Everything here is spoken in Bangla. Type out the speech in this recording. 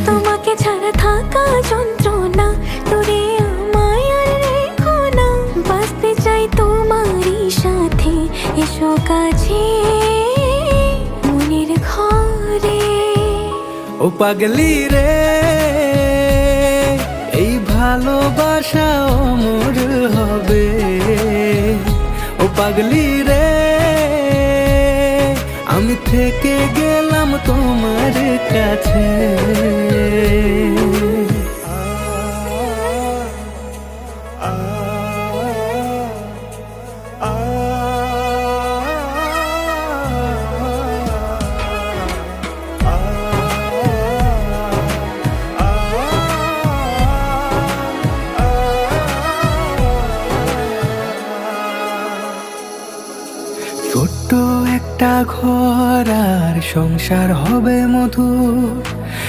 তোমাকে ছাড়া থাকা যন্ত্রণা, দূরে আমায় আর রেখো না। বাঁচতে চাই তোমারই সাথে, এসো কাছে মনের ঘরে। ও পাগলি রে, এই ভালোবাসা অমর হবে। ও পাগলি রে, আমি থেকে গেলাম তোমার কাছে। ছোট্ট একটা ঘর আর সংসার হবে মধুর,